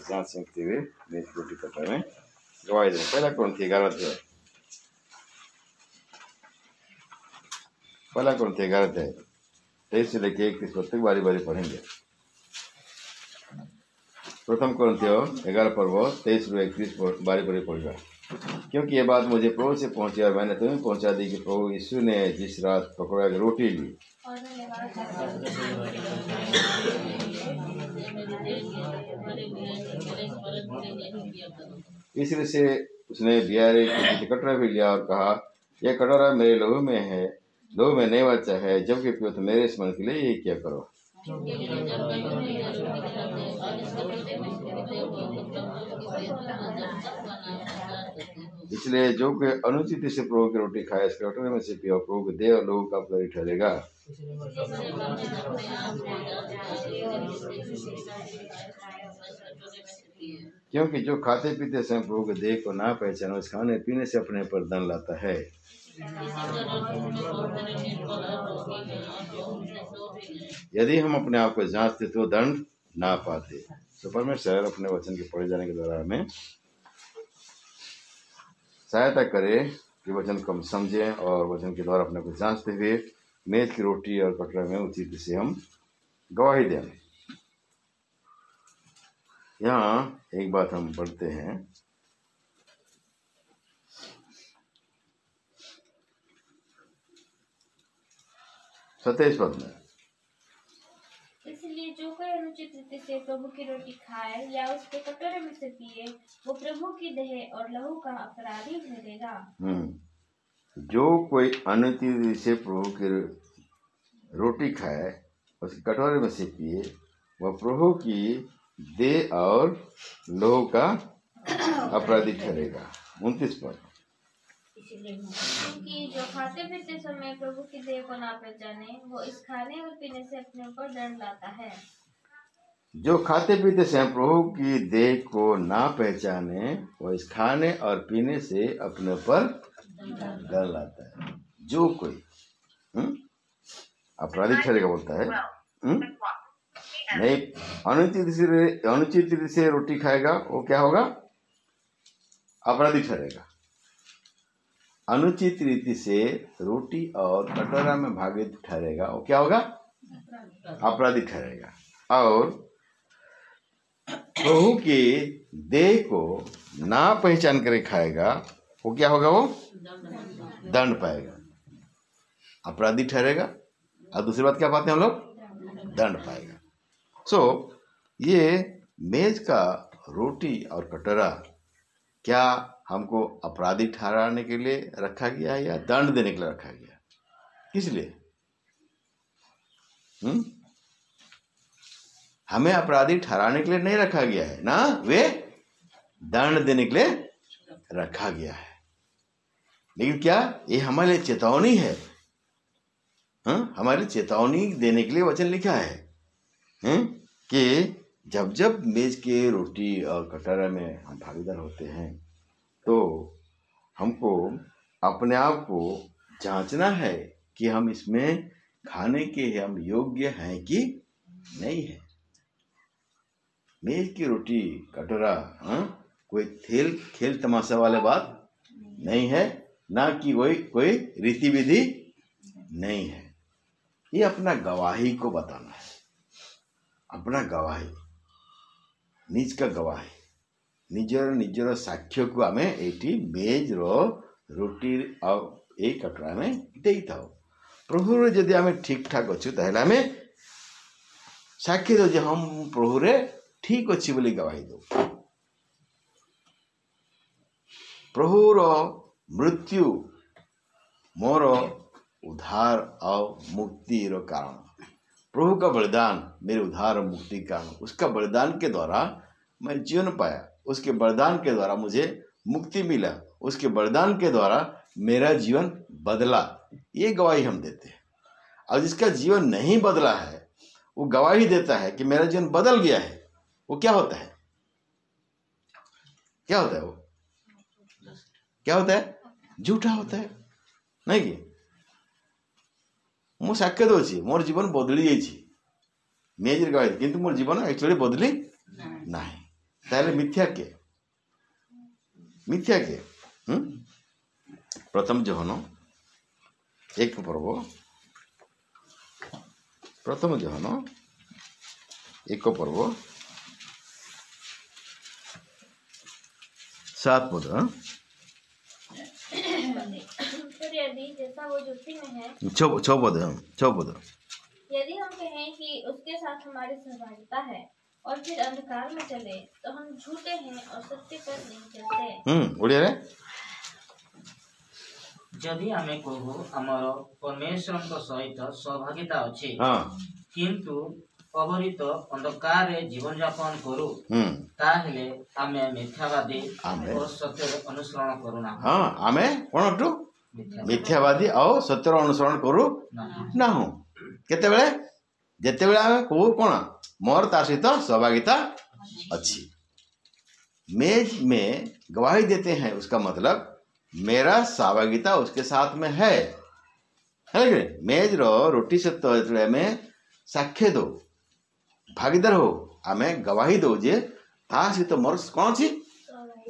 जांच सीखते हुए मेज की रोटी कटोरे में गवाही दें। पहला कुरिन्थियों 11 अध्याय, पहला कुरिन्थियों 11 अध्याय 23 से लेके 31 पद तक बारी बारी पढ़ेंगे। प्रथम कुरिन्थियों 11 पर्व 23 से 31 बारी बारी पढ़ेगा। क्योंकि ये बात मुझे प्रभु से पहुंची और मैंने तुम्हें पहुंचा दी कि प्रभु यीशु ने जिस रात पकड़ा की रोटी ली, इसलिए से उसने बियारे के कटोरा भी लिया और कहा, यह कटोरा मेरे लहू में है, लहू में नहीं बचा है, जबकि पियो तो मेरे स्मरण के लिए ये क्या करो। इसलिए जो कोई अनुचित से प्रभु की रोटी खाए, इस कटोरे में से पियो, प्रभु के देह और लहू का अपराधी ठहरेगा। क्योंकि जो खाते पीते समय प्रभु के देह को ना पहचाने, उस खाने पीने से अपने पर दंड लाता है। यदि हम अपने आप को जांचते तो दंड ना पाते। तो परमेश्वर अपने वचन के पढ़े जाने के द्वारा हमें सहायता करे कि वचन को हम समझें और वचन के द्वारा अपने को जांचते हुए मेज की रोटी और कटोरे में उचित से हम गवाही दें। यहाँ एक बात हम पढ़ते हैं, सत्ताईस पद में, इसलिए जो कोई अनुचित रीति से प्रभु की रोटी खाए या उसके कटोरे में से पिए, वो प्रभु की देह और लहू का अपराधी ठहरेगा। जो कोई अनुचित रीति से प्रभु की रोटी खाए, उसके कटोरे में से पिए, वह प्रभु की देह और लहू का अपराधी ठहरेगा। 29 पद, क्योंकि जो खाते पीते समय प्रभु की देह को ना पहचाने, वो इस खाने और पीने से अपने ऊपर दंड लाता है। जो खाते पीते समय प्रभु की देह को ना पहचाने, वो इस खाने और पीने से अपने पर दंड लाता है। जो कोई अपराधी ठहरेगा बोलता है। नहीं, अनुचित रीति से रोटी खाएगा, वो क्या होगा? अपराधी ठहरेगा। अनुचित रीति से रोटी और कटोरा में भागित ठहरेगा, वो क्या होगा? अपराधी ठहरेगा। और प्रभु की देह को ना पहचान कर खाएगा, वो क्या होगा? वो दंड पाएगा, अपराधी ठहरेगा। और दूसरी बात क्या पाते हैं हम लोग? दंड पाएगा। ये मेज का रोटी और कटोरा क्या हमको अपराधी ठहराने के लिए रखा गया है या दंड देने के लिए रखा गया? किस लिए? हमें अपराधी ठहराने के लिए नहीं रखा गया है ना, वे दंड देने के लिए रखा गया है। लेकिन क्या ये हमारे लिए चेतावनी है? हमारे चेतावनी देने के लिए वचन लिखा है कि जब जब मेज के रोटी और कटोरा में हम भागीदार होते हैं, तो हमको अपने आप को जांचना है कि हम इसमें खाने के हम योग्य हैं कि नहीं है। मेज की रोटी कटोरा कोई खेल तमाशा वाले बात नहीं है, ना कि कोई रीति विधि नहीं है। ये अपना गवाही को बताना है, अपना गवाही, निज का गवाही, निजर साक्ष्य को आमे एटी मेज रोटी और एक कटोरा में देई थाओ। प्रभु रे जदि आमे ठीक ठाक अच्छु ताहेला आमे साक्ष्य दो जे हम प्रभु रे ठीक अच्छी बोली गवाही दो। प्रभु रो मृत्यु मोर उद्धार और मुक्ति रो कारण, प्रभु का बलिदान मेरे उद्धार और मुक्ति कारण, उसका बलिदान के द्वारा मैं जीवन पाया, उसके बलिदान के द्वारा मुझे मुक्ति मिला, उसके बलिदान के द्वारा मेरा जीवन बदला। ये गवाही हम देते हैं। और जिसका जीवन नहीं बदला है वो गवाही देता है कि मेरा जीवन बदल गया है, वो क्या होता है? क्या होता है? वो क्या होता है? झूठा होता है। नहीं कि मु साक्ष्य दूसरी मोर जीवन बदली जाइए मेजर गवाही, किंतु मोर जीवन एक्चुअली बदली नहीं। ताहले मिथ्या के प्रथम जोहन एक पर्व प्रथम जोहन एक पर्व 7 पद। फिर यदि जैसा वो ज्योति में है 6 पद यदि हम कहें कि उसके साथ हमारी सहभागिता है और फिर अंधकार में चले तो हम झूठे हैं और सत्य पर नहीं चलते। ओडिया रे जदि आमे कहू आमर परमेश्वर सहित सहभागिता अच्छी हाँ किंतु अवरित अंधकार जीवन यापन करू ताहेले आमे मिथ्यावादी और सत्य अनुसरण करूना। हाँ आमे कौन अटू मिथ्यावादी और सत्यर अनुसरण करू ना हो केते बेले जेते बेले आमे कहू कौन मोर ता सहित सहभागिता अच्छी मेज में गवाही देते हैं उसका मतलब मेरा सहभागिता उसके साथ में है कि मेज रो रोटी सहित में साक्ष्य दो भागीदार हो आमे गवाही दो जे ता सहित मोर कौन अच्छी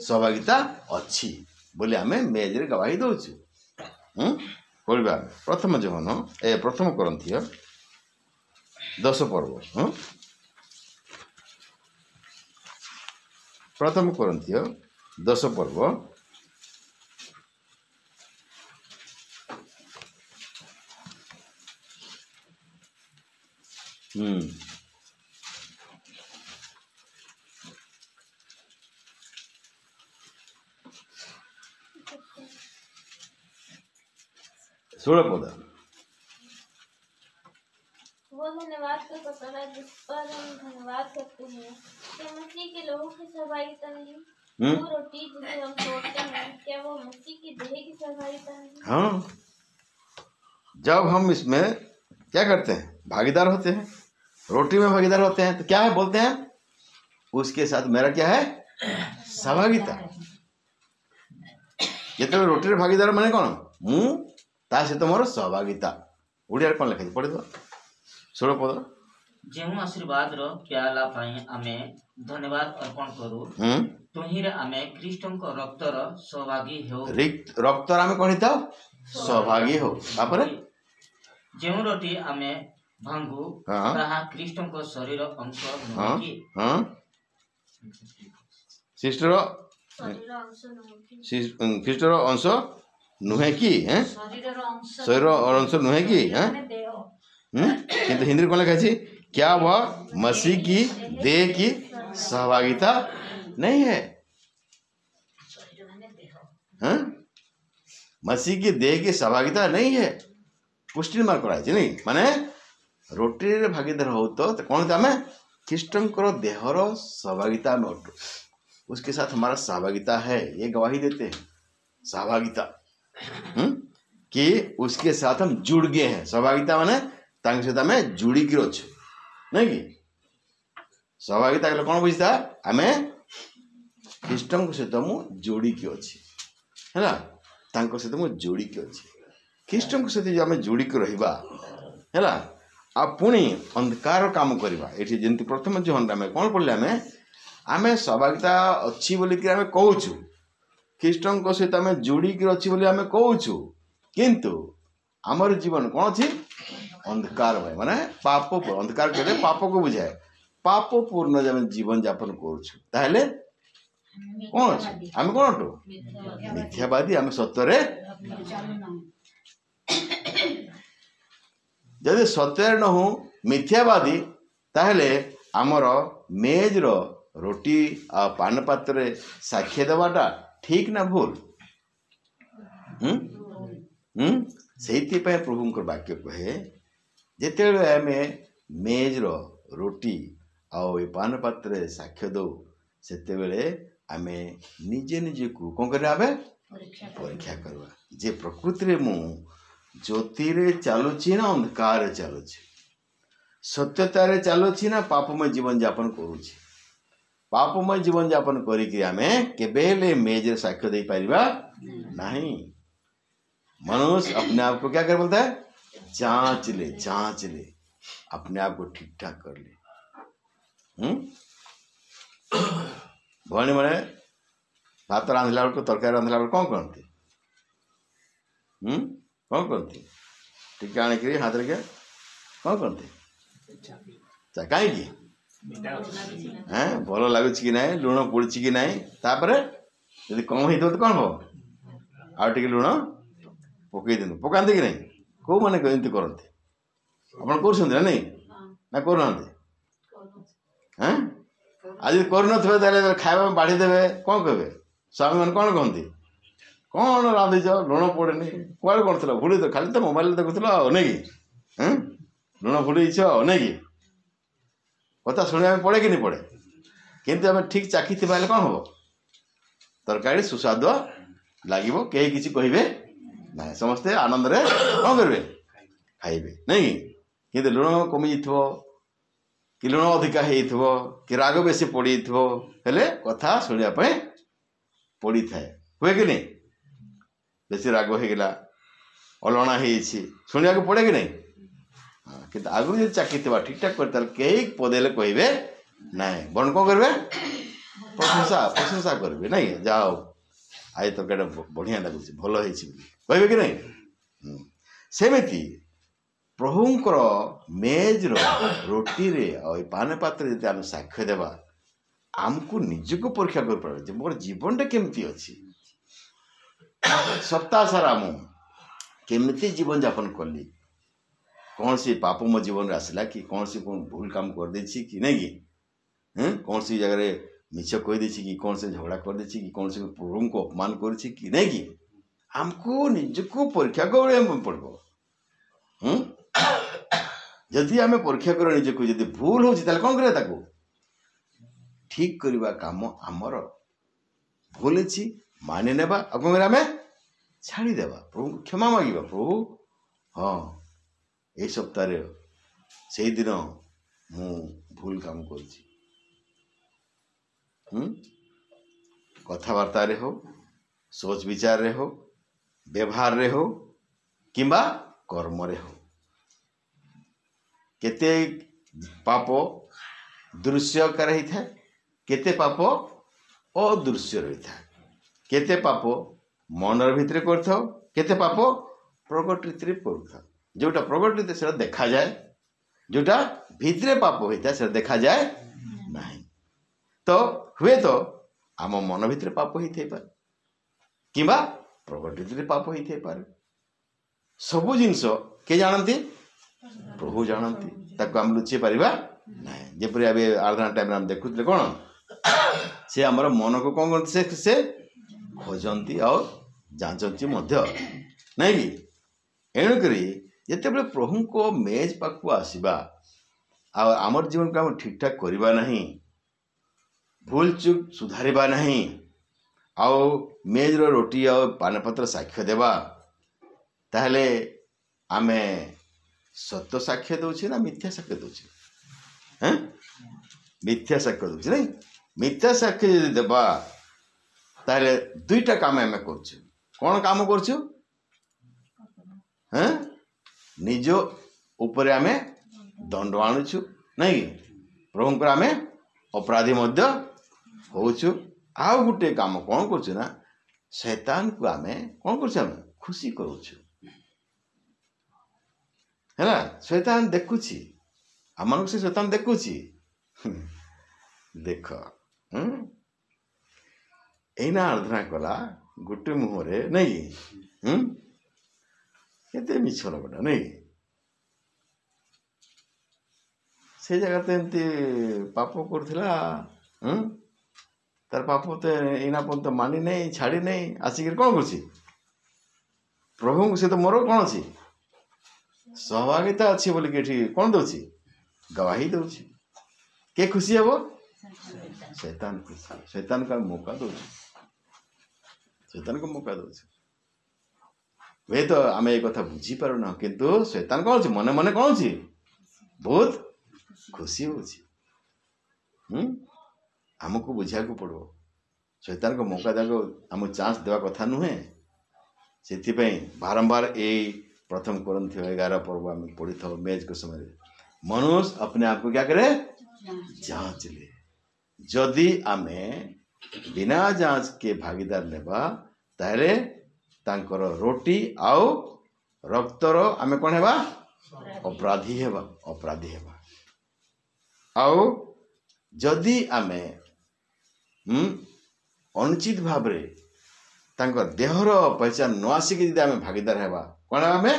सहभागिता अच्छी बोले आमे मेज रे गवाही दउछु। पढ़िबा प्रथम जोहन प्रथम करंथिय 10 पर्व प्रथम करंथिय 10 पर्व 16 पद। वो धन्यवाद का कटोरा जिस पर हम धन्यवाद करते हैं क्या मसीह के लहू की सहभागिता नहीं? वो रोटी जिसे हम तोड़ते हैं क्या वो मसीह की देह की सहभागिता नहीं? हाँ जब हम इसमें क्या करते हैं भागीदार होते हैं रोटी में भागीदार होते हैं तो क्या है बोलते हैं उसके साथ मेरा क्या है सहभागिता। जिते रोटी भागीदार माने कौन मु ता सहित मोर सहभागिता ओडिया कौन लिखा पढ़े तो 16 पद जो आशीर्वाद रो प्याला पाई आमे धन्यवाद अर्पण करू तुहिरे आमे ख्रीष्टन को रक्तर सहभागी हो रक्तर आमे कोन हिताव सहभागी हो तापर जो रोटी आमे भांगू ताहा ख्रीष्टन को शरीर अंश नुहे कि सिस्टर ख्रीष्टर अंश नुहे कि शरीर अंश नुहे कि किंतु हिंदी कौन लिखा है क्या वह मसीह की देह की सहभागिता नहीं है? मसीह की देह की सहभागिता नहीं है पुष्टि मार्क कराई नहीं माने रोटी रे भागीदार हो तो कौन था हमें ख्रीष्टन को देहर सहभागिता में उठो उसके साथ हमारा सहभागिता है ये गवाही देते हैं सहभागिता कि उसके साथ हम जुड़ गए हैं सहभागिता माने तांग सहित आमे जुड़ी कि अच्छु नहीं कि सहभागिता कौन बुझता आमे ख्रीष्टन सहित मु जोड़ी कि अच्छी है ना तांको सहित मु जोड़ी कि अच्छी ख्रीष्टन सहित जो आमे जोड़ी कि रहिबा है ना आ पुणी अंधकार काम करवा ये जमी प्रथम जो आम कौन पढ़ले आमे सहभागिता अच्छी बोली आमे कहूँ ख्रीष्टन सहित आमे जोड़ी कि अच्छी बोली आमे कहूँ किंतु आमर जीवन कौन अच्छी अंधकार माने पाप अंधकार कहले पाप को बुझाए पाप पूर्ण जीवन यापन करुले कौन अच्छे आम कौन अटू मिथ्यावादी आम सत्य जदि सत्य न हो मिथ्यावादी ताहले आमर मेज रो रोटी आ पान पात्र साक्ष्य देवाटा ठीक ना भूल से प्रभु वाक्य कहे जिते आम मेज रो रोटी आउ पान पात्र साक्ष्य दो से आम निजे निजे को कौन कर परीक्षा करवा जे प्रकृति रे मु ज्योति रे चलुची ना अंधकार चलुची सत्यता रे चलुची ना पापमय जीवन यापन करुची पापमय जीवन यापन करिकि आमे केबेले मेज रे साक्ष्य दे पारिबा नहीं। मनुष्य अपने आप को क्या कर बोलता है जांच ले अपने आप को ठीक ठाक कर ले। भौणी मैंने भात रांधिला बेलू तरकारी रांधिला बेलू कौन करती कौन करती टिके आणिक हाथ रे कौन करती कहीं भल लगुच कि ना लुण पड़ी कि ना तापर यदि कम हो तो कौन हम आउ टे लुण पकई दिनु पकाते कि नहीं कौ मैंने एमती करते आप कर नहीं ना करना आज कर खावा बाढ़ीदेवे कौन कहे स्वामी मैंने कौन कहते कौन रांधिच लुण पड़ेनि कुआड़े कौन थी भूल तो खाली तो मोबाइल देखुल नहीं कि लुण भूलच नहीं कि कथा शुणा पड़े कि नहीं पड़े किंतु आम ठीक चाखी थी कौन हम तरकारी सुस्वाद लगे कहीं किसी कहे ना समस्ते आनंद रे कौन करेंगे खाइबे नहीं कि लुण कमी कि लुण अधिका हो कि राग बेसी पड़ी हेले कथा शुणापी पड़ी थाए हुए कि नहीं बेसी राग होगला अलणा शुणा को पड़े कि नहीं हाँ कि आगु जो चाखी थी ठीक ठाक कर कई पदेले कहे ना बन कौन करेंगे प्रशंसा प्रशंसा करेंगे नहीं जाओ आज तरकारी बढ़िया लगुच भल कहे कि नहीं सेमती प्रभुंकर मेज रोटी रे और पान पात्र यदि आम साक्ष्य देवा आमको निजको परीक्षा कर पारे मोर जीवनटा केमती अच्छी सप्ताह सारा मु केमती जीवन यापन कली कौन सी पाप मो जीवन आसला कि कौन सी भूल काम कर देछि कि नहीं कि कौन सी जगह मिछ कही देछि कि कौन से झगड़ा कर देछि कि कौन से प्रभु को अपमान करछि कि नहीं कि आमको निजको परीक्षा कर पड़ो जदि आम परीक्षा कर निजको जदि भूल हो कौन करें ठीक करवा काम आमर भूल अच्छी मानि नेबा आ कौन आम छाड़देवा प्रभु को क्षमा मांगा प्रभु हाँ ये सप्ताह से दिन मु भूल काम कर कथबार्ता रे हो सोच विचार रे हो व्यवहार रे हो किंबा कर्म रे हो केते पाप दृश्यकार होता है केते पाप अदृश्य रही था केते पाप मनर भितर कर केते पाप प्रगट रीति कर जोटा प्रगट रीति से देखा जाए जोटा भितरे पाप होता है देखा जाए नहीं तो हुए तो आम मन भितर पाप होते कि प्रगट रीति पाप होते सबू जिनस के जानती प्रभु जानती आम लुचि पार ना जपरी आराधना टाइम आम देखुले कौन से आमर मन को कौन करते से खोजती और जांचती नहीं कि एणुक जिते बड़े प्रभु को मेज पाक आसवा आमर जीवन को आम ठीक ठाक करवा नहीं भूल चूक सुधारिबा नहीं आओ मेज रो रोटी और पानपत्र साक्ष्य देवा ताहले आमे सत्य साक्ष्य दौचे ना मिथ्या साक्ष्य दौचे मिथ्या साक्ष्य दौचे नहीं मिथ्या साक्ष्य यदि देवा ताहले दुईटा काम आमे करछु कौन काम करछु निज ऊपर आमे दंड आणुछु नहीं प्रभु आमे अपराधी मध्य होछु आउ गुटे काम कौन करछु ना शैतान को आमे कौन करछु आमे खुशी करूछु है ना शैतान देखुछि आम से शैतान देखुछि देख एना आराधना कला गोटे मुहरे नहीं केते मिछ लगटा नहीं से जगह तो एमती पाप करथिला तार पाप तो एना पर्यंत मानी नहीं छाड़ी नहीं आसिक कौन कर प्रभु से तो मोर कौन अच्छी सहभागिता अच्छी बोल कि कौन दौची गवाही दौची के खुशी हे शैतान खुशी शैतान का मौका दौच शैतान को मौका दौच वे तो आम ये कथा बुझी पारुना किंतु शैतान कौन अच्छी मने मने कौन अच्छी बहुत खुशी हो आमको बुझा को पड़ो शैतान को मौका देको आम चांस देवा कथा नुहे से बारंबार ये प्रथम कोरिन्थी 11 पर्व आम पढ़ी था मेज के समय मनुष्य अपने आप को क्या करे जांच ले जदि आमे बिना जांच के भागीदार नेबा ताहले तांकर रोटी आउ रक्तर आमे कोन हेबा अपराधी हेबा आउ जदि आमे अनुचित भाव रे तांकर देहर पहचान न आसिक यदि आमे भागीदार हेबा कोन आमे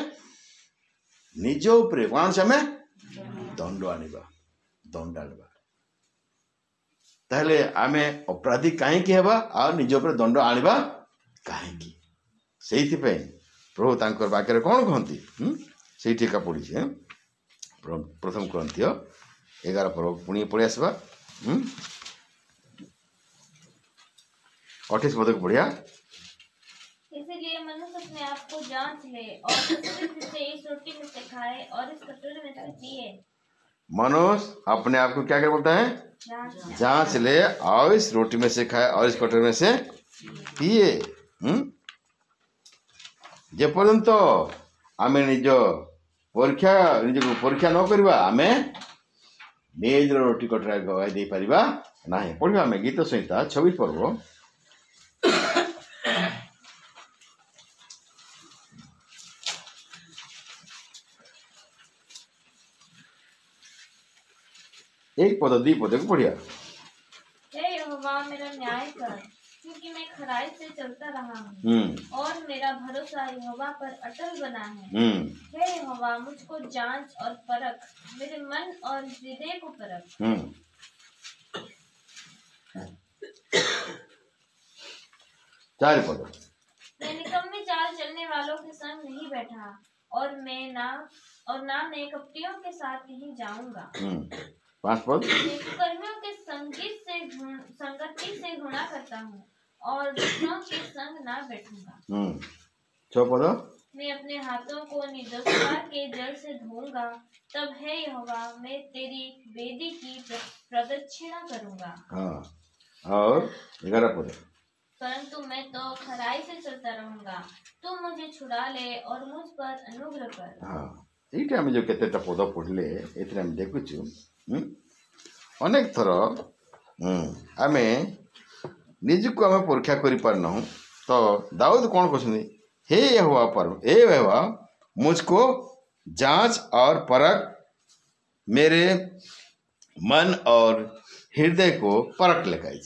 निज उपरे कोन से आमे दंड आनिबा ताहले आमे अपराधी काहे की हेबा आ निज उपरे दंड आनिबा काहे की सेहिथि पे प्रभु तांकर वाक्य रे कोन कहंती सेठी का पड़ी छे प्रथम ग्रंथीय 11 पर्व पुणी पढ़ी आसबा 28 पद को बढ़िया। इसीलिए मनुष्य अपने आप को जांच ले और सत्य से इस रोटी में से खाए और इस कटोरे में से पिए। मनुष्य अपने आप को क्या कर बोलता है जांच ले और इस रोटी में से खाए और इस कटोरे में से पिए। जे पर्यंत आमे निज परीक्षा न करवा आमे मेज रोटी कटोरा गवाई दे परिबा नाही। पढ़िबा आमे गीत संहिता 26 पर्व 1 पद 2 पद को बढ़िया। हे यहोवा मेरा न्याय कर, क्योंकि मैं खराई से चलता रहा हूँ और मेरा भरोसा यहोवा पर अटल बना है। हे यहोवा मुझको जांच और परख, मेरे मन और हृदय को परख। 4 पद। मैं निकम्मी चाल चलने वालों के संग नहीं बैठा और ना मैं कपटियों के साथ कहीं जाऊंगा। 5 पद। कर्मियों के संगति से घृणा करता हूँ और दुष्टों के संग ना बैठूंगा। 6 पद। मैं अपने हाथों को निर्दोषता के जल से धोऊंगा, तब है यहोवा मैं तेरी वेदी की प्रदक्षिणा करूंगा। और 11 पद। परंतु मैं तो खराई से चलता रहूंगा, तू मुझे छुड़ा ले और मुझ पर अनुग्रह कर। ये आम जो केतेटा पद पढ़ले एथरे हम देखुचु अनेक थर आमे निजको आमे परीक्षा करि पारना। तो दाऊद कौन कहते हे यहोवा मुझको जांच और परख, मेरे मन और हृदय को परख लिखाई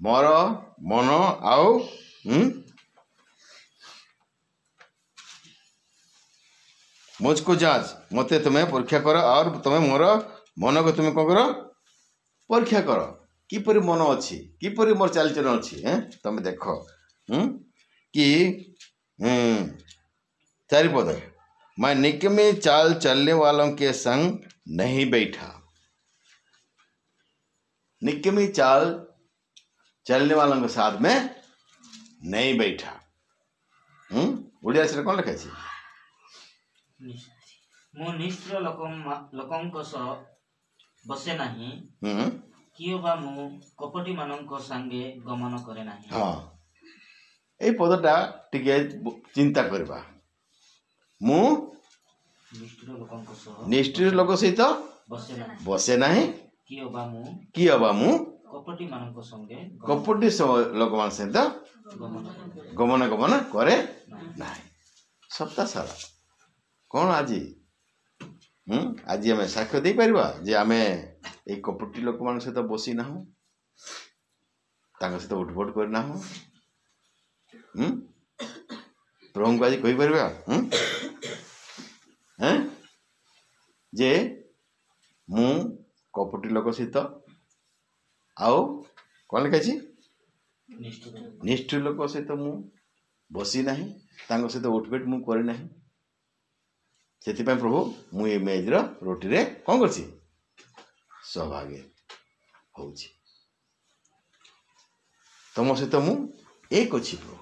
मोर मन आउ मुझको जांच मते तुम्हें परीक्षा कर और तुम्हें मोर मन को तुम्हें कौन कर परीक्षा कर किपरि मन अच्छी किपरि मोर चालचलन अच्छी तुम देख कि 4 पद। मैं निकम्मी चाल चलने वालों के संग नहीं बैठा। निकम्मी चाल चलने वालों के साथ में नहीं बैठा। उड़िया से कौन लिखा है मु निष्ठुर लोकंक सह बसे नाही कियो बा मु कपटी मानक संगे गमन करे नाही। हाँ ए पदटा टिके चिंता करबा। मु निष्ठुर लोक सहित बसे नाही कियो बा मु कपटी मानक संगे कपटी लोक मान सहित गमन करे नाही। सप्ताह सारा कौन आज आज आम साक्ष्य दे पारिबा जे आमे ए कपटी लोक मान सहित बसी ना सहित उठबट करना प्रभु को आज कही पारिबा जे मु कपटी लोक सहित आउ कौन लिखाई निष्ठुर लोक सहित मु बसी नाही सहित उठबेट मु करे नाही। सेतिपय प्रभु मु ए मेजर रोटी रे कौन करछि सहभागी होछि तुम सहित मु एक अच्छी प्रभु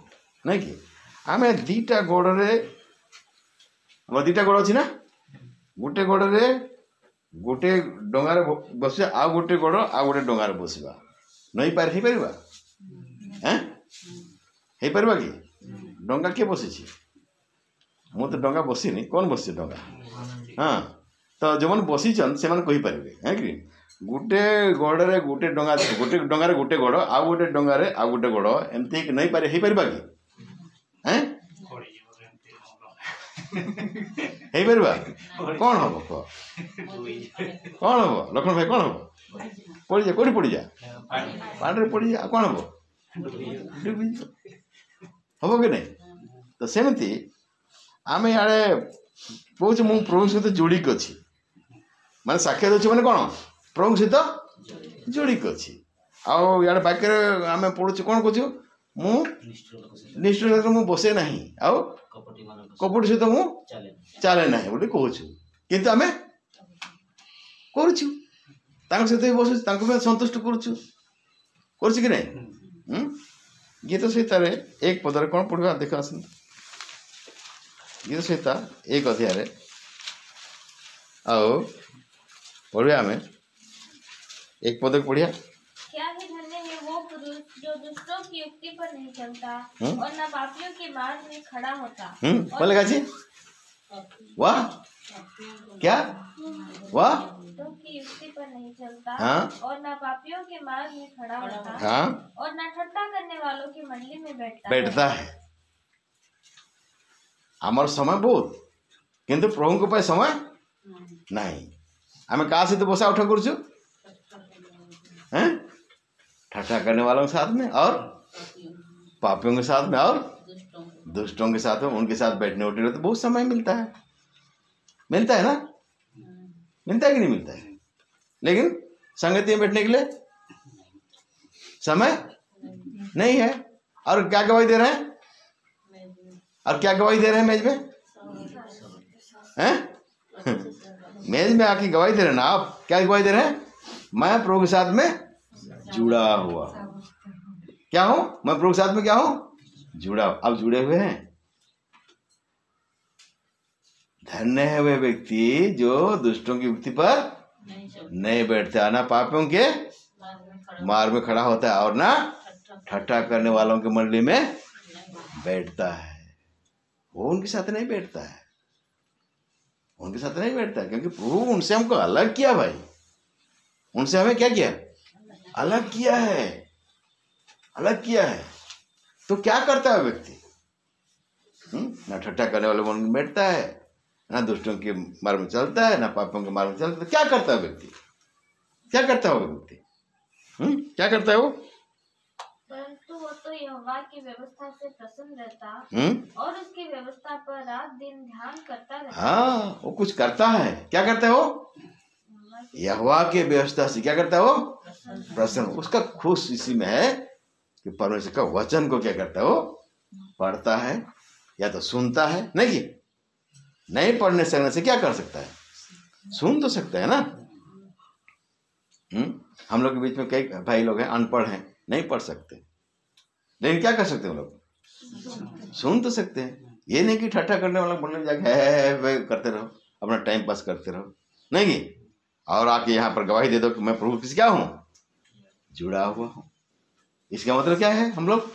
नहीं कि आमे दीटा गोड़ रे दीटा गोड़ अच्छी ना गोटे गोड़ रे गोटे डंगार बस आ गोटे गोड़ आ गोटे डंगार बसवा नहीं पार हे परबा हे परबा कि डंगा के बसी मु तो डंगा बसीनी कौन बसी डंगा। हाँ तो जो मैंने बसीचन से कही पारे है कि गोटे गोड़े गोटे डंगारे गोटे गोड़ आउ गोटे डंगारे आउ गोटे गोड़ एमती नहीं पारे हे परिबा कि हैं हे परिबा कौन हबो कौन हबो लक्ष्मण भाई कौन हबो पड़ी जा कोड़ी पड़ी जा पानी रे पड़ी जा कौन हबो डूबी हबो कि नहीं तो सेमती आमे याडे कहूँ मु प्रभु सहित जोड़िक अच्छी माने साक्षात अच्छे मैंने कौन प्रभु सहित जोड़िक अच्छी आउ यार बाक्य आम पढ़ुचे कौन कहूँ मु निष्ठुर मु बसे ना आउ कपट सहित मु चले ना बोली कहूँ किंतु आम करुचु सहित बस संतुष्ट करुचु कि नहीं गीत सहित एक पदर कौन पढ़ा देख आस गीत सहित एक अध्याय आओ पढ़िया आम एक पद पढ़िया क्या ही धन्य है वो पुरुष जो दुष्टों की युक्ति पर नहीं चलता और न पापियों के मार्ग में खड़ा होता। बोले गाजी वाह क्या वाह दुष्टों की युक्ति पर नहीं चलता हाँ और न पापियों के मार्ग में खड़ा होता हाँ और न ठट्टा करने वालों की मंडली में बैठता है। आमर समय बहुत किंतु प्रभु को समय नहीं आम क्या सहित बसा उठा करुचु ठट्टा करने वालों के साथ में और पापियों के साथ में और दुष्टों के साथ में उनके साथ बैठने उठने तो बहुत समय मिलता है ना मिलता है कि नहीं मिलता है लेकिन संगति में बैठने के लिए समय नहीं है। और क्या गवाही दे रहे हैं मेज में हैं मेज में आके गवाही दे रहे हैं ना आप क्या गवाही दे रहे हैं मैं प्रभु के साथ में जुड़ा हुआ क्या हूं मैं प्रभु के साथ में क्या हूं जुड़ा अब जुड़े हुए हैं। धन्य है वे व्यक्ति जो दुष्टों की युक्ति पर नहीं बैठता ना पापियों के मार्ग में खड़ा होता है और ना ठट्टा करने वालों की मंडली में बैठता है। वो उनके साथ नहीं बैठता है क्योंकि प्रभु उनसे हमको अलग किया भाई उनसे हमें क्या किया अलग किया है। तो क्या करता है व्यक्ति ना ठट्टा करने वाले मन में बैठता है ना दुष्टों के मार्ग में चलता है ना पापों के मार्ग में चलता है। तो क्या करता है व्यक्ति क्या करता है वो परंतु वो तो यहोवा की व्यवस्था से प्रसन्न रहता और उसकी व्यवस्था पर रात दिन ध्यान करता रहता। हाँ वो कुछ करता है। क्या करता है वो यहोवा की व्यवस्था से क्या करता है वो प्रसन्न उसका खुश इसी में है कि परमेश्वर का वचन को क्या करता है वो पढ़ता है या तो सुनता है। नहीं पढ़ने सकने से क्या कर सकता है सुन तो सकता है ना। हम लोग के बीच में कई भाई लोग हैं अनपढ़ हैं नहीं पढ़ सकते लेकिन क्या कर सकते हैं लोग सुन तो सकते हैं। ये नहीं कि ठट्ठा करने वाला बोलने जाके करते रहो अपना टाइम पास करते रहो नहीं और आके यहाँ पर गवाही दे दो कि मैं प्रभु किस क्या हूँ जुड़ा हुआ हूँ। इसका मतलब क्या है हम लोग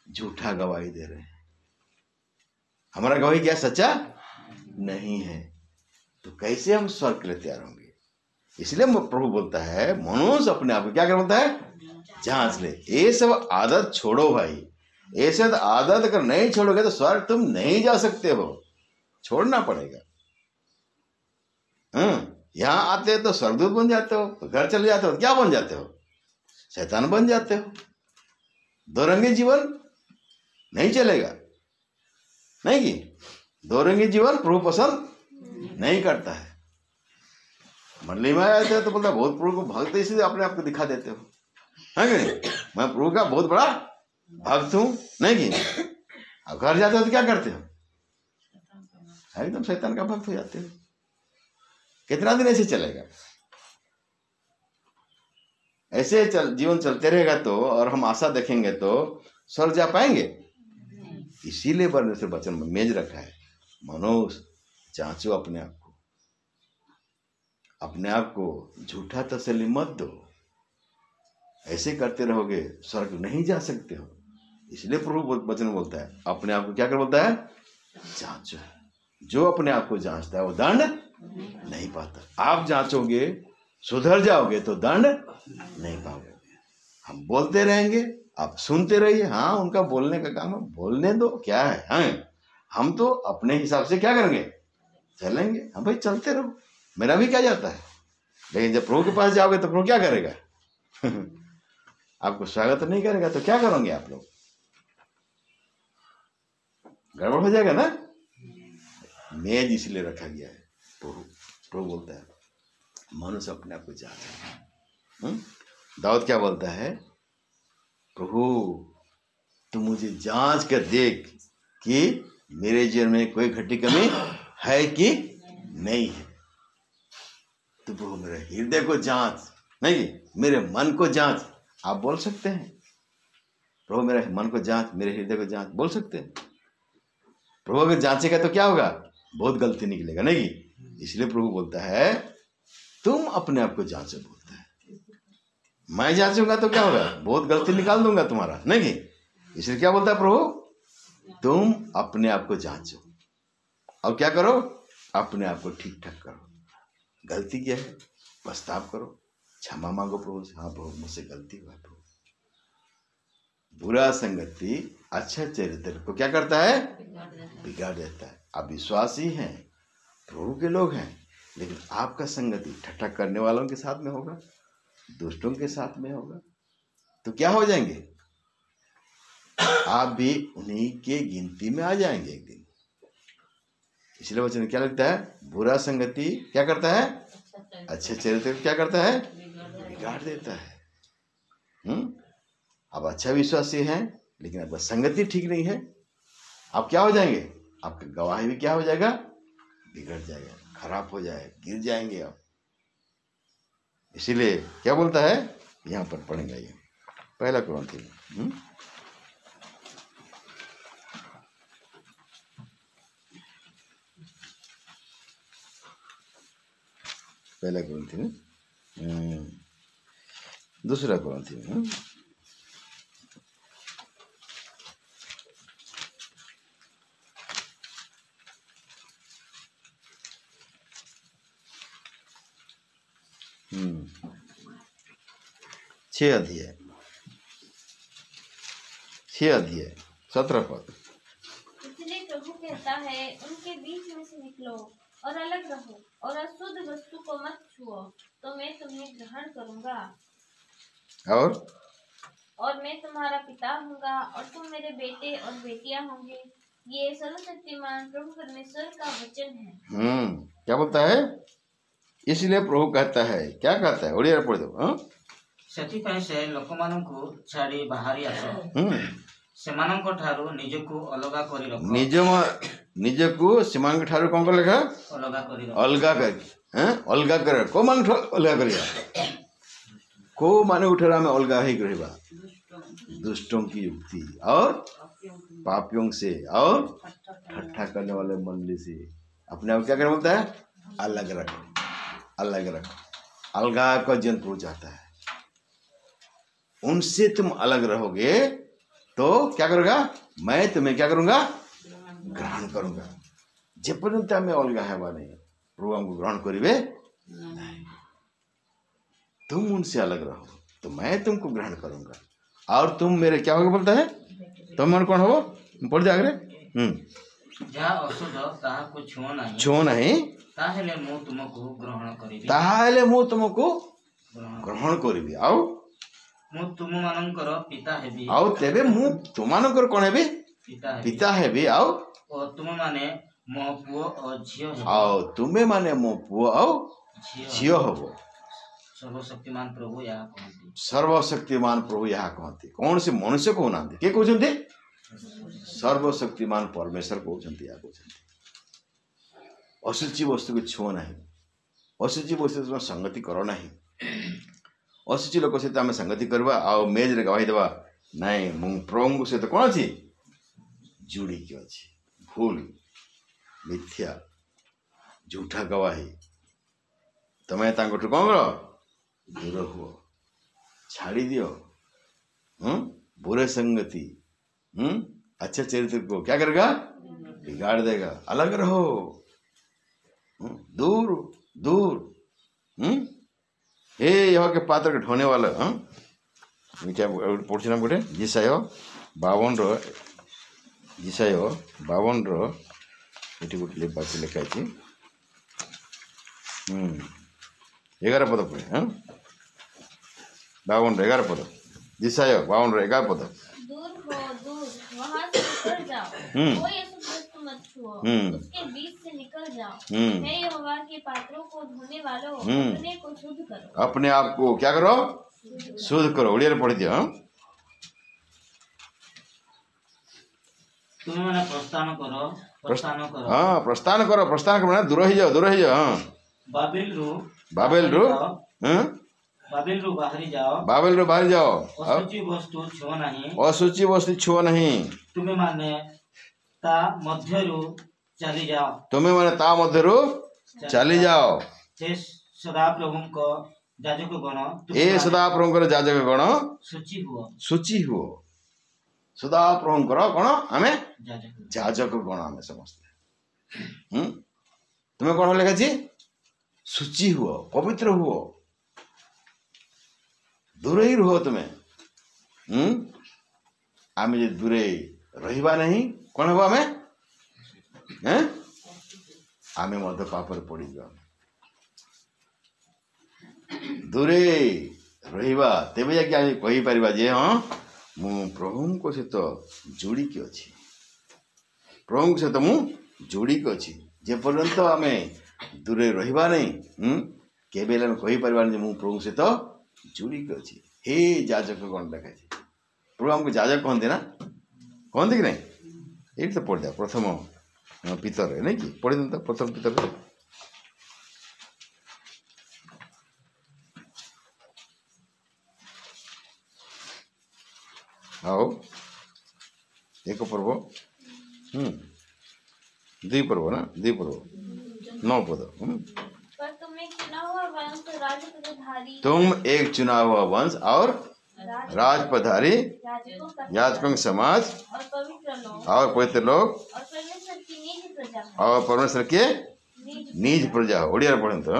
झूठा गवाही दे रहे हैं हमारा गवाही क्या सच्चा नहीं है। तो कैसे हम स्वर्ग के लिए तैयार होंगे। इसलिए प्रभु बोलता है मनुष्य अपने आप को क्या कर बोलता है जांच ले। ये सब आदत छोड़ो भाई ये सब आदत अगर नहीं छोड़ोगे तो स्वर्ग तुम नहीं जा सकते हो छोड़ना पड़ेगा। यहाँ आते हो तो स्वर्गदूत बन जाते हो तो घर चले जाते हो क्या बन जाते हो शैतान बन जाते हो। दो रंगी जीवन नहीं चलेगा नहीं कि दो रंगी जीवन प्रभु पसंद नहीं करता है। मंडली में आते हो तो बोलता बहुत प्रभु को भक्त इसलिए अपने आप को दिखा देते हो है कि नहीं मैं प्रभु का बहुत बड़ा भक्त हूं नहीं कि अब घर जाते हो तो क्या करते हो एकदम शैतान का भक्त हो जाते हो। कितना दिन ऐसे चलेगा ऐसे जीवन चलते रहेगा तो और हम आशा देखेंगे तो स्वर्ग जा पाएंगे। इसीलिए परमेश्वर वचन में मेज रखा है मनुष्य जांचो अपने आप को झूठा तसल्ली मत दो। ऐसे करते रहोगे स्वर्ग नहीं जा सकते हो। इसलिए प्रभु वचन बोलता है अपने आप को क्या कर बोलता है जांचो। जो अपने आप को जांचता है वो दंड नहीं पाता। आप जांचोगे सुधर जाओगे तो दंड नहीं पाओगे। हम बोलते रहेंगे, आप सुनते रहिए। हाँ, उनका बोलने का काम है, बोलने दो, क्या है। हाँ, हम तो अपने हिसाब से क्या करेंगे, चलेंगे। हाँ भाई, चलते रहो, मेरा भी क्या जाता है। लेकिन जब प्रभु के पास जाओगे तो प्रभु क्या करेगा आपको स्वागत नहीं करेगा तो क्या करोगे आप लोग, गड़बड़ हो जाएगा ना। मेज इसलिए रखा गया है, प्रभु बोलता है मनुष्य अपने आप को जांचे। दाऊद क्या बोलता है, प्रभु तू मुझे जांच कर देख कि मेरे जीवन में कोई घटी कमी है कि नहीं है। तो प्रभु मेरे हृदय को जांच, नहीं मेरे मन को जांच। आप बोल सकते हैं, प्रभु मेरे मन को जांच, मेरे हृदय को जांच, बोल सकते हैं। प्रभु अगर जांचेगा तो क्या होगा, बहुत गलती निकलेगा, नहीं। इसलिए प्रभु बोलता है तुम अपने आप को जांचो। बोलता है मैं जांचूंगा तो क्या होगा, बहुत गलती निकाल दूंगा तुम्हारा, नहीं। इसलिए क्या बोलता है प्रभु, तुम अपने आप को जांचो और क्या करो, अपने आप को ठीक ठाक करो। गलती क्या है, पछताव करो, क्षमा मांगो प्रभु से। हाँ प्रभु मुझसे गलती हुआ प्रभु। बुरा संगति अच्छा चरित्र को क्या करता है, बिगाड़ देता है। आप विश्वासी हैं, प्रभु के लोग हैं, लेकिन आपका संगति ठट्ठा करने वालों के साथ में होगा, दुष्टों के साथ में होगा, तो क्या हो जाएंगे, आप भी उन्हीं के गिनती में आ जाएंगे एक दिन। इसलिए वचन क्या लगता है, बुरा संगति क्या करता है, अच्छे चरित्र क्या करता है, बिगाड़ देता है। आप अच्छा विश्वासी हैं लेकिन आपका संगति ठीक नहीं है, आप क्या हो जाएंगे, आपका गवाही भी क्या हो जाएगा, बिगड़ जाएगा, खराब हो जाएगा, गिर जाएंगे आप। इसीलिए क्या बोलता है, यहाँ पर पढ़ेंगे ये पहला कुरिन्थी पहला कुरिन्थी में दूसरा कुरिन्थी में छह अध्याय 17 पद। इसलिए प्रभु कहता है उनके बीच में से निकलो और अलग रहो और अशुद्ध वस्तु को मत छुओ, तो मैं तुम्हें ग्रहण करूंगा और मैं तुम्हारा पिता होऊंगा और तुम मेरे बेटे और बेटियां होंगे। ये सर्वशक्तिमान प्रभु परमेश्वर का वचन है। क्या बोलता है, इसलिए प्रभु कहता है, क्या कहता है, ओडिया पढ़ दो। ସେଥିପାଇଁ ସେ ଲୋକମାନଙ୍କୁ ଛାଡ଼ି ବାହାରି ଆସ, ସେମାନଙ୍କ ଠାରୁ ନିଜକୁ ଅଲଗା କରି ରଖ। ନିଜକୁ ସେମାନଙ୍କ ଠାରୁ କଣ କଲେ, ଅଲଗା कर को मान अलगा करिया, को माने उठार हमें अलगा ही रहिबा, दुष्टों की युक्ति और पापियों से और ठट्ठा करने वाले मंडली से अपने आप क्या करना बोलता है, अलग रखो, अलग रखो। अलगा का जंतु जाता है, उनसे तुम अलग रहोगे तो क्या करूंगा, मैं तुम्हें क्या करूंगा, ग्रहण करूंगा। जब पर्यंत मैं अलगा है वाले प्रभु हमको ग्रहण करिवे नहीं, तुम उनसे अलग रहो तो मैं तुमको ग्रहण करूंगा और तुम मेरे क्या होगा बोलता है, तुम मन कौन हो, पढ़ जा छुओ नहीं ताहेले मु तुमको ग्रहण करिबि, ताहेले मु तुमको ग्रहण करिबि आउ मु तुम मानकर पिता हेबि, आउ तेबे मु तुम मानकर कोन हेबि, पिता हेबि आउ तुम माने मो पुओ और झियो हेबो, आउ तुमे माने मो पुओ आउ झियो हेबो। सर्वशक्तिमान प्रभु या कहते, सर्वशक्तिमान प्रभु यहाँ कहते, कौन से मनुष्य को ना के कहते, सर्वशक्तिमान परमेश्वर कहते। या कहते अशुचि वस्तु को छुओ नहीं, अशुचि वस्तु तुम संगति करो नहीं, अशुचि लोक सहित आम संगति करवा आ मेज रे गवाही देवा नहीं, मु प्रभु सहित कौन अच्छी जोड़ी की अच्छी, भूल मिथ्या झूठा गवाही, तुम्हें कौन करो, दूर हुओ, छाड़ी दियो। बुरे संगति अच्छा चरित्र को क्या करेगा, बिगाड़ देगा। अलग रहो, दूर दूर हे यह के पात्र के ढोने वाला पढ़ुना गोटे जिसाय 52 ये गोटे बाकी लिखाई 11 पद पढ़े 52 11 पद जिसाय 52 11 पद दूर हो दूर, वहाँ से निकल जाओ, कोई अशुद्ध वस्तु मत छुओ, उसके बीच से निकल जाओ। हे यहोवा के पात्रों को धोने वालों, अपने को शुद्ध करो। अपने आप को क्या करो? शुद्ध करो। ओडिया पढ़ी दियो। तुम्हें मैंने प्रस्थान करो हाँ प्रस्थान करो माने दूर ही जाओ हाँ बाबेल रू बाबेल रू बाहरी जाओ असुचि वस्तु छुओ नहीं तुम्हें माने ता मध्यरु चली जाओ हे सदा प्रभु को जाजक गण शुचि हुओ सदा प्रभु कौन आमे जाजक गण आमे समस्ते तुम्हें कौन लिखा छी शुचि हुओ पवित्र हुओ दूरे ही रहो तुम्हें आमे जे दूरे रहिबा नहीं कौन हो आमे मध्य पापर पड़ी जा दूरे रहिबा तेबे जाके आमे कहि परिबा जे हां मु प्रभु को सहित जोड़ी के अछि प्रभु सहित मु जोड़ी के अछि जे पर्यंत आमे दूरे रहिबा नहीं केबे ले कहि परिबा जे मु प्रभु सहित जोड़ी के अछि हे जाजक गण देखा प्रभु हमको जाजक कहते ना कहते कि नहीं ये तो पढ़ दिया प्रथम पितर है नहीं कि पढ़ी तो प्रथम पितर आओ एक पर्व द्वि पर्व ना द्वि पर्व 9 पद तुम एक चुना हुआ वंश और राजपधारी याजकों समाज और पवित्र लोग और परमेश्वर के निज प्रजा ओडिया पढ़े तो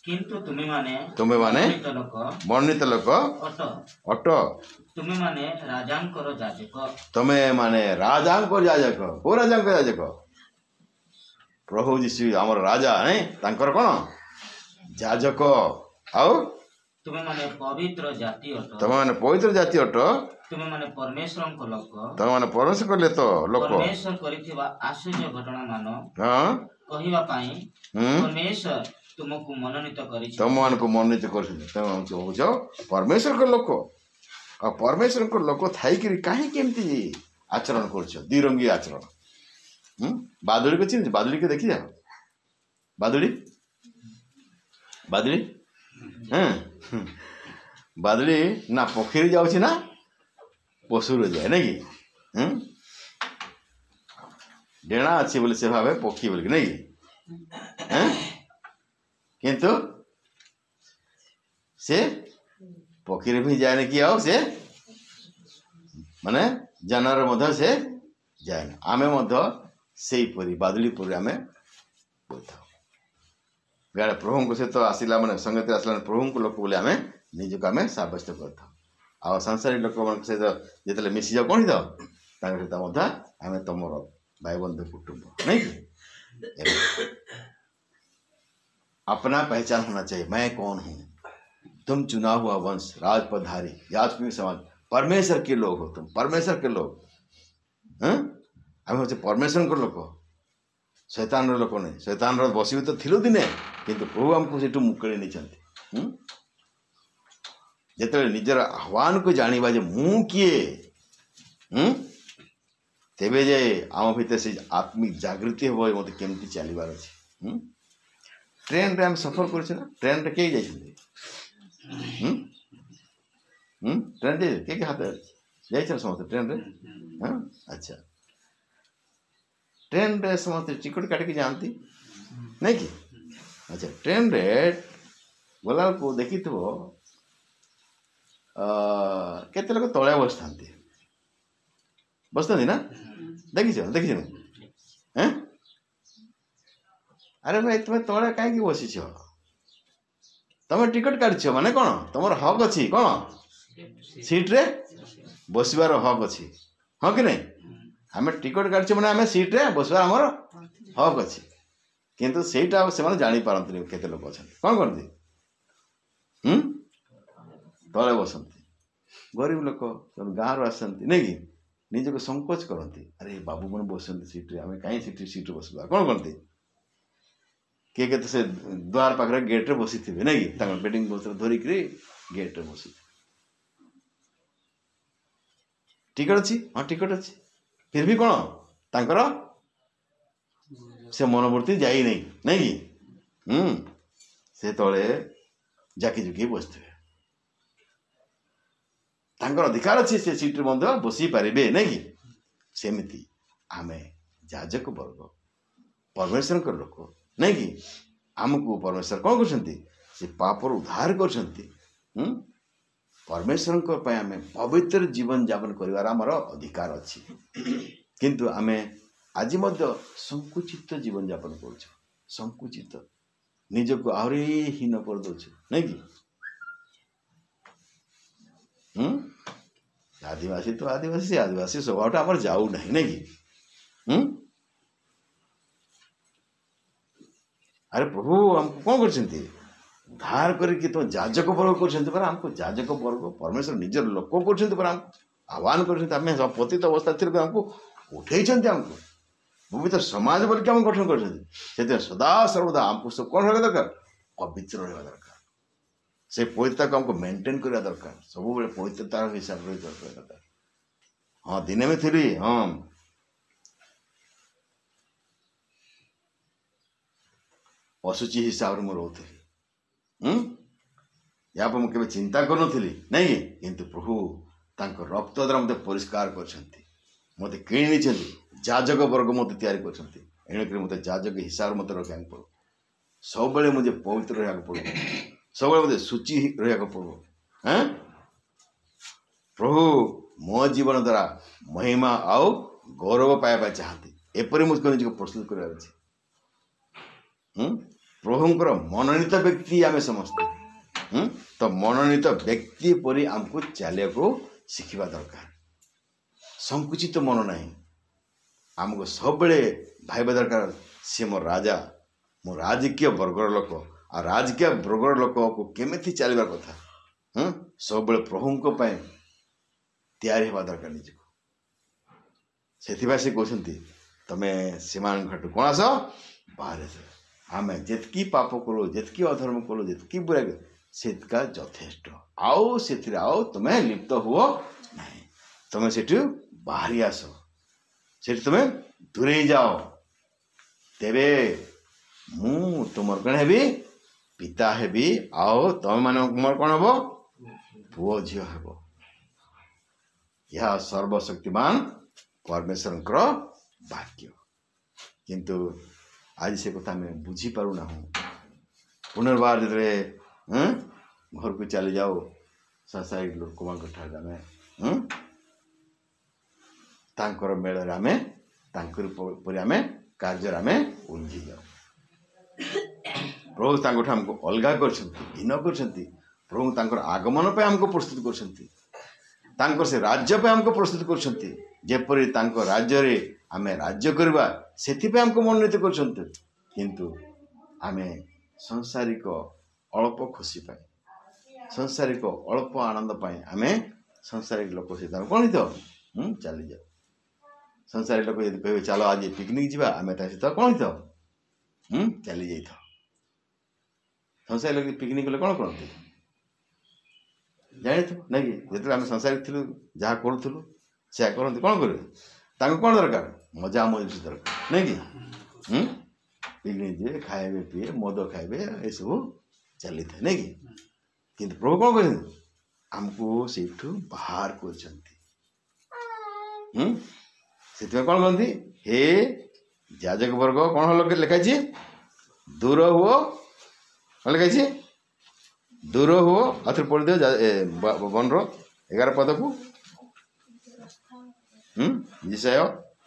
किंतु तुम्हें माने वर्णित लोक अट तुम्हें माने राजांकर जाजक को राजांकर जाजक प्रभु जीशु आमर राजा है तांकर कौन जाजक आउ तुम्हें माने पवित्र जाति अट तुम्हें माने परमेश्वर को लोक तुम माने परमेश्वर को ले तो लोक परमेश्वर करिथिबा आश्चर्य घटना मानो कहिबा पाई परमेश्वर तुमको मनोनीत करिछि तुम मान को मनोनीत करछि तुम हमको हो जाओ परमेश्वर को लोक और परमेश्वर को लोक थाई कि काहे केमती आचरण करछ द्विरंगी आचरण बादुड़ी को चिन्ह बादुड़ी के देखी जाओ बादुड़ी बादुड़ी ना पोखरी जाउछि ना पशुर जाए नहीं कि डेणा अच्छी बोले से भावे पक्षी बोल नहीं किंतु से पक्षी भी जाए कि आओ से माने जानवर मध्य से जाए ना आमे मध्य से परी बादुड़ी परी आमे बोलता गाड़े प्रभु को सहित आसला माने संगत आसला प्रभु को लोक बोले आमे निजको आमे साब्यस्त करता आ संसारी लोक मान सहित जिते मिसी जाओ कौन सहित आमे तुमर भाई बंधु कुटुंब नहीं अपना पहचान होना चाहिए मैं कौन हूँ तुम चुना हुआ वंश राजपधारी याजकों समाज परमेश्वर के लोग हो तुम परमेश्वर के लोग आम हे परमेश्वर को लोक शैतान लोक नहीं शैतान बस तो थिलु दिने किंतु प्रभु आमको से मुकली नहीं जिते निजर आह्वान को जानिबा जे मु किए तेबे जे आम भितर से आत्मिक जागृति हो मत केमती चलबार अच्छे ट्रेन रे हम सफर कर ट्रेन रे के जाइछन्ते ट्रेन रे के हाथ जाइछन समस्त ट्रेन रे अच्छा ट्रेन रे समस्त टिकट काट के जानती नहीं कि अच्छा ट्रेन रे गला को देखी थो केते लोग तले बसता ना देखी अरे भाई तुम्हें तले कहीं बसीच तुम टिकट काढ़ माने कौन तुम हक अच्छी कौन सीट्रे बसबार हक अच्छी हाँ कि नहीं आम टिकट काढ़ मैंने आम सीट्रे बसबार आमर हक अच्छी किंतु सेटा से जापारती केते लोक अच्छा कौन करती तले बसती गरीब लोक गाँव रू आसती नहीं कि निजक संकोच करती अरे बाबू मैंने बस सीट्रे आम कहीं सीट्रे बसवा कौन करती किए के से द्वार पाखे गेट्रे बसी थे नहीं कि बेडिंग पत्र धरिक गेट्रे बसी टिकट अच्छी हाँ टिकट अच्छी फिर भी कौन तांकर से मनोवृत्ति जाई नहीं कि से तले जाकी जुकी बसते तांकर अधिकार अच्छी से सीट्रे मध्य बसी पारे नहीं कि सेमती आमे याजक वर्ग परमेश्वर लोक नहीं कि आमको परमेश्वर कौन कर पापर उद्धार कर परमेश्वर आम पवित्र जीवन यापन कर अधिकार अच्छी किंतु आमे आज संकुचित जीवन यापन कर संकुचित निजक आहरी हीन कर दौ नहीं कि आदिवासी तो आदिवासी आदिवासी स्वभाव आम जाऊ नहीं कि अरे प्रभु हमको कौन कर उद्धार करके तो याजक वर्ग कर हमको याजक वर्ग परमेश्वर निजर लोक कर आह्वान कर पतित अवस्था थी हमको उठे हमको पवित्र समाज बोल आम गठन कर सदा सर्वदा हमको सब कौन रहा दरकार पवित्र रहा दरकार से पवित्रता को हमको मेंटेन करवा दरकार सब पवित्रता हिसाब से दरकार हाँ दिने में थी हाँ असुचि हिसाब से रोती या पर मुझे चिंता करूनी नहीं किंतु प्रभु तांको रक्त द्वारा मत परिष्कार कर मत किणी याजक वर्ग मत तैयारी मत याजक हिसाब मत रखा पड़ो सब मुझे पवित्र रहा पड़ो सब मुझे शुचि रहा पड़ो हाँ प्रभु मो जीवन द्वारा महिमा आउ गौरव पाइबा चाहती एपरी मुझको निज को प्रस्तुत कर प्रभुंकर मनोनीत व्यक्ति आम समस्ते तो मनोनीत व्यक्ति परी आमको चलिया को शिखा दरकार संकुचित मन नहीं आमको सब भाईबा दरकार सी मो राजा मो राजकीय वर्गर लोक आ राजकीय वर्गर लोक को केमी चलवा कथा सब प्रभु तैयारी हवा दरकार निजको से कहते तुम्हें सीमान घाटू कौन आस बाहर आम जितकी पाप करो जितकी अधर्म करो जितकी बुरा सेका यथेष्ट आउ से तुम्हें लिप्त हुओ नहीं तुम्हें से बाहरी आस से तुम्हें दूरे जाओ तेरे मु तुम कौन है पिता हेबी आओ तुम मान कौन हम पुओ झी हे यह सर्वशक्तिमान परमेश्वर वाक्य किंतु आज से कथा आम बुझीपारूना पुनर्बार जो घर को चली जाओ संसारिक लोक तांकर मेल आम तांकर आम कार्य आम उलझी जाओ प्रभु तांको हमको अलगा कर भिन्न कर प्रभु तांकर आगमन पे हमको प्रस्तुत कर से राज्य पे हमको प्रस्तुत कर जेपरी तांको राज्य रे आम राज्य करवा से हमको मनोनीत कर किंतु आम संसारिक अल्प खुशी पाए संसारिक अल्प आनंद पाए आम संसारिक लोक सहित कौन हो चली जाओ संसारिक लोक यदि कहे चलो आज पिकनिक जावा आम सहित कौन हो चली जाइए संसारिक लोक पिकनिक गले कौन करते जानी थो नहीं कि जो आम संसारिक थी जहाँ करूँ से करते कौन करेंगे कौन दरकार मजा मजा दरकार नहीं कि पिकनिक जे खाए पीए मद खाए ये सब चली था नहीं कि प्रभु कौन कर आमको से बाहर कर कौन कहती हे याजक वर्ग कौन लिखाई दूर हुओ कौन लिखाई दूर हुओ आथर पढ़ दियो वन रो 11 पद को जिसाय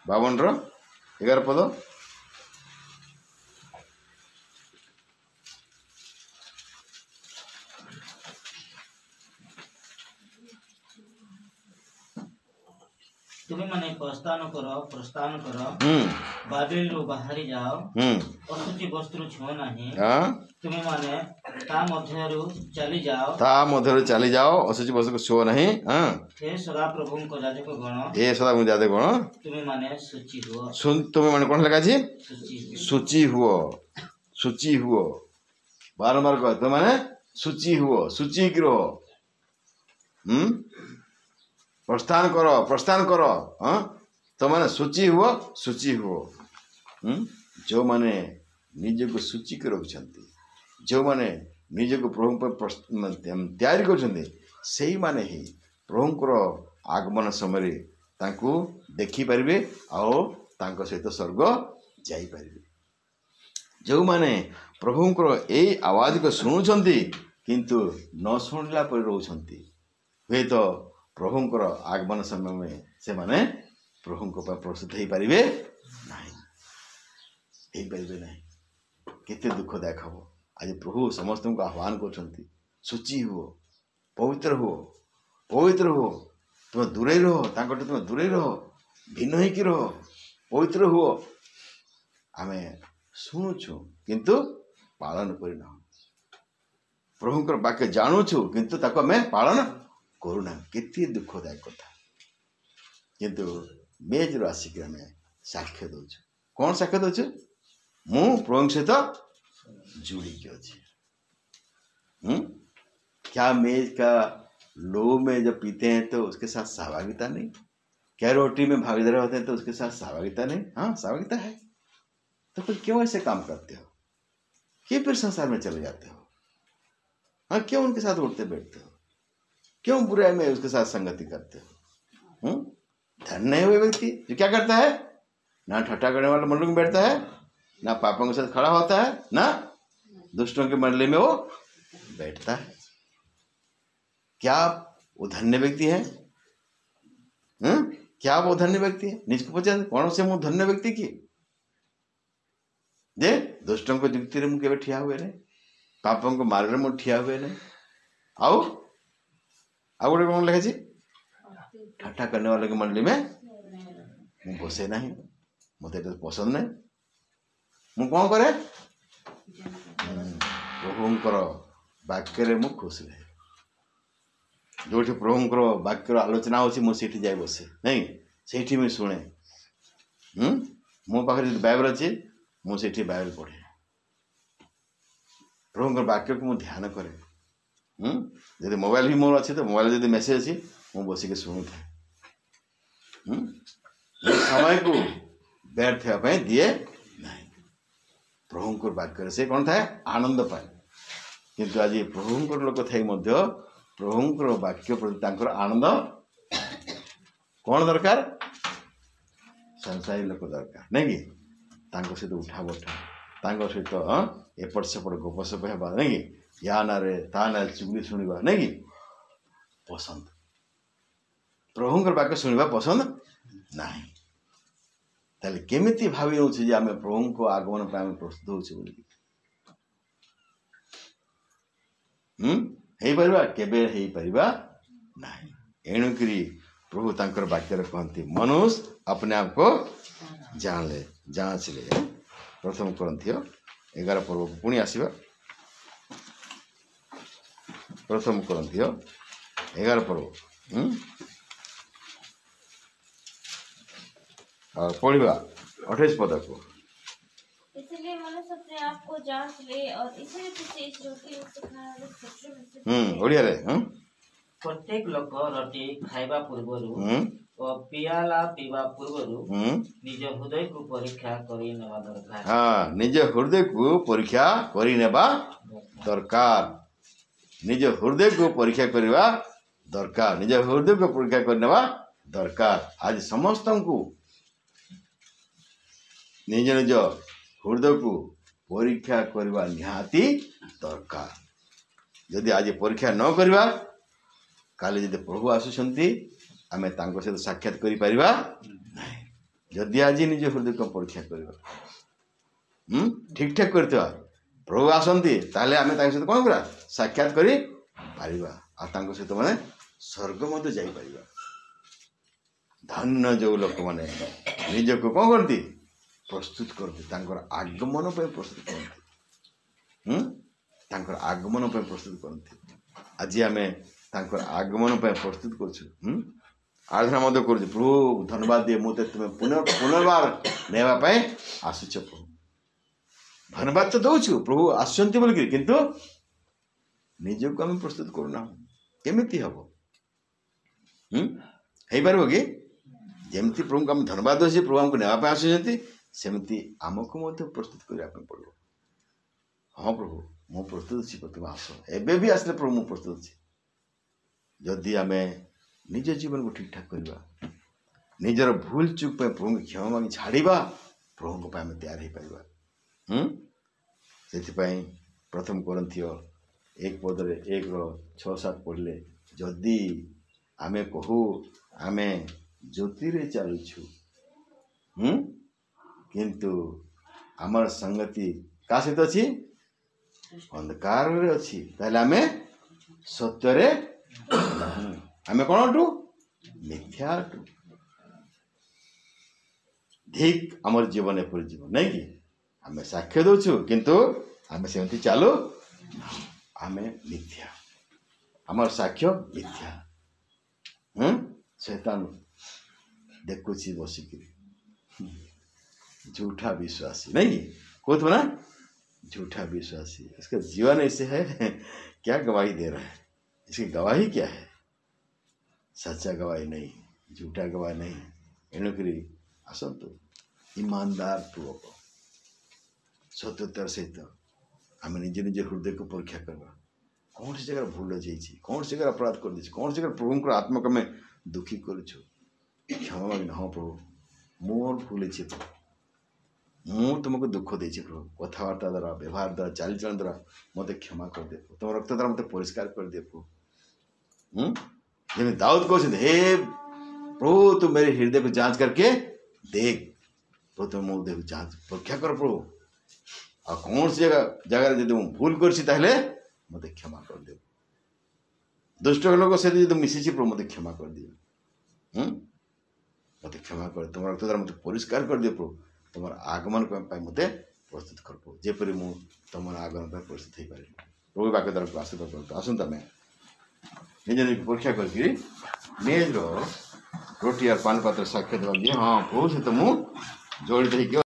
52 रो 11 पद तुम माने प्रस्थान करो बाबिल रु बाहरी जाओ अशुचि वस्तु छुओ नहीं तुम माने ता मध्यरु चली जाओ अशुचि वस्तु को छुओ नहीं। हे सदा प्रभु को जाजक गण तुम माने शुचि हुओ तुम माने कौन लगा जी शुचि हुओ बारंबार कह तुम माने शुचि हुओ शुचि की रहो। प्रस्थान करो तो माने शुचि हुओ जो माने निज को शुचि के रखुଛନ୍ତି जो माने निज को प्रभु पर तैयारी करछन्ते सेही माने ही प्रभुंकर आगमन समय तांको देखि परिबे और तांको सहित स्वर्ग जाई परिबे। जो माने प्रभुंकर ए आवाज को सुनुछन्ती किंतु न सुनला पर रहउछन्ती वे तो प्रभुंकर आगमन समय में से माने प्रभुंक प्रस्तुत हो पारे नहीं केते दुखदायक हम। आज प्रभु समस्त को आह्वान कर शुचि हुओ पवित्र हो तुम दूरे रहो तुम दूरे रहो भिन्न होकर रहो पवित्र हुओ। आम शुणुछु किंतु पालन करना प्रभुंकर वाक्य जानुछु किंतु ताको आम पालन करूना केते दुखदायक कथा। किंतु मेज आसिक आम साक्ष्य दौचु कौन साक्ष्य दौचु मु प्रभु सहित जुड़ी के अच्छी। क्या मेज का लो में जब पीते हैं तो उसके साथ सहभागिता नहीं, क्या रोटी में भागीदार होते हैं तो उसके साथ सहभागिता नहीं। हाँ सहभागिता है तो फिर क्यों ऐसे काम करते हो, क्यों फिर संसार में चले जाते हो। हाँ क्यों उनके साथ उठते बैठते हो, क्यों बुराई में उसके साथ संगति करते हो। धन्य हुए व्यक्ति जो क्या करता है, ना ठट्टा करने वाले मंडली में बैठता है, ना पापों के साथ खड़ा होता है, ना दुष्टों की मंडली में वो बैठता है। क्या वो धन्य व्यक्ति है? क्या वो धन्य व्यक्ति है? निज को पचा कौन से मुझ धन्य व्यक्ति की जे दुष्टों को जुक्ति रे मुझे ठिया हुए ने, पापों को मार रे मुझे ठिया हुए ने। आओ गोटे कौन लिखे ठट्टा करने वाले की मंडली में मुझे बसे नहीं, मत पसंद नहीं। मु कौन करे प्रभुंकर वाक्य मु खुश रहे। जो प्रभुंकर वाक्यर आलोचना होची मुझे जाए बसे नहीं से मुझे शुणे। मो पाखे बाइबल अच्छे मुझे बाइबल पढ़े, प्रभुंकर वाक्य को मुझे ध्यान करे। जब मोबाइल भी मोर अच्छे तो मोबाइल जब मेसेज अच्छी मुझे बसिक शुणु था। समय को व्यर्थ होगा दिए नहीं। प्रभुंकर वाक्य से कौन था आनंद पाए, किंतु आज प्रभुंकर लोक थी प्रभुंकर वाक्य प्रति आनंद कौन दरकार, संसारी लोक दरकार नहीं कि सहित उठा बठा सहित एपट सेपट गपसप होगा नहीं कि या ना ता ना चुगली शुणा नहीं कि पसंद। प्रभुंकर वाक्य शुणा पसंद नहीं। ताले केमिति भावी होछि जे आमे प्रभु को आगमन पे आमे प्रस्तुत होछि बोली हेई परिबा केबे हेई परिबा नाही। एणुकरी प्रभु तांकर वाक्य कहती मनुष्य अपने आप को जांच ले। प्रथम कोरिन्थियो 11 पर्व को पुणी आसीबा। प्रथम कोरिन्थियो 11 पर्व पढ़िबा 28 पद को। इसलिए मनुष्य अपने आप को जांच ले और इसलिए विशेष रोटी खाने वाले शत्रु में से ओडिया रे प्रत्येक लोक रोटी खाइबा पूर्वरु और पियाला पीवा पूर्वरु निज हृदय को परीक्षा करि नेबा दरकार। हाँ निज हृदय को परीक्षा करि नेबा दरकार। निज हृदय को परीक्षा करवा दरकार, निज हृदय को परीक्षा करनेबा दरकार। आज समस्त को निज निज हृदय को परीक्षा करवा निहाती दरकार। यदि आज परीक्षा न करवा काले यदि प्रभु आसुचंती आमे तांको सहित साक्षात करि परिबा नहीं। यदि आज निज हृदय को परीक्षा करवा ठीक ठाक करते प्रभु आसंती ताले आमे तांको सहित कोन करा साक्षात करि परिबा आ तांको सहित माने स्वर्ग मते जाई परिबा। धन्य जो लोक मैंने निज को कौन करती प्रस्तुत करती आगमन पर प्रस्तुत करती आगमन पर प्रस्तुत करती आज आम आगमन पर प्रस्तुत कर आराधना मध्य कर प्रभु धन्यवाद दिए मुझे तुम्हें पुनर्बार नेवाई आसुच प्रभु धन्यवाद तो दौचु प्रभु आसुँच बोलिक किंतु निजक आम प्रस्तुत करूना केमिति हम हो पार कि जमती प्रभु को आम धन्यवाद दे प्रभु आमको नेवाई आसुँच सेमती आमको प्रस्तुत करने पड़ो हाँ प्रभु मु प्रस्तुत अच्छी तुम आस एबे भी आसले प्रभु मु प्रस्तुत अच्छी जदि आम निज जीवन को ठीक ठाक करवा निजर भूल चूक पे प्रभु क्षमा मांगी छाड़ा प्रभु को आम तैयार हो पार से प्रथम कोरिन्थियो 1:1-6-7 पढ़ले जदि आमे कहू आमे ज्योति रे चलुछु किंतु आमर संगति का सहित अच्छी अंधकार रे अच्छी ताहले आमे सत्य रे आमे कौन अटू मिथ्या अटू ठीक आमर जीवन एपरी जीवन नहीं कि आमे साक्ष्य दौछु किंतु आमे सेमती चालू आमे मिथ्या आमर साक्ष्य मिथ्या शैतान देखुची बसिक झूठा विश्वासी नहीं कहते हो ना झूठा विश्वासी इसका जीवन ऐसे है क्या गवाही दे रहा है इसकी गवाही क्या है सच्चा गवाही नहीं झूठा गवाही नहीं एणुकरी आसतु ईमानदार पूर्वक सत्यतार सहित आम निजे निजे हृदय को परीक्षा करवा कौन सी जगह भूल जाइए कौन सी जगह अपराध कर दी कौन सी जगह प्रभु आत्मा को मैं दुखी करुछु क्षमा मांग हाँ प्रभु मोर भूल मु तुमको दुख देछि प्रभु कथबार्ता द्वारा व्यवहार द्वारा चालचलन द्वारा मत क्षमा कर दे तुम रक्त द्वारा मत परिष्कार कर दे प्रभु जमी दाऊद कहते हे प्रभु तू मेरे हृदय को जांच करके देख प्रभु तुम मो हृदय को जांच परीक्षा कर प्रभु आ कौन सी जगह जब भूल कर मत क्षमा कर दे दुष्ट लोग से जो मिसी प्रभु मत क्षमा कर दिए मत क्षमा कर तुम रक्त द्वारा मत परिष्कार कर दे प्रभु तुम आगमन मत प्रस्तुत कर प्रभु जेपरी मु तुम आगमन प्रस्तुत हो पारि प्रभु बाक्य द्वारा आशीर्वाद करते आसत आम निज निज परीक्षा करके मेज रोटी और पान पात्र साक्ष्य देवा हाँ प्रभु सहित मु जड़ित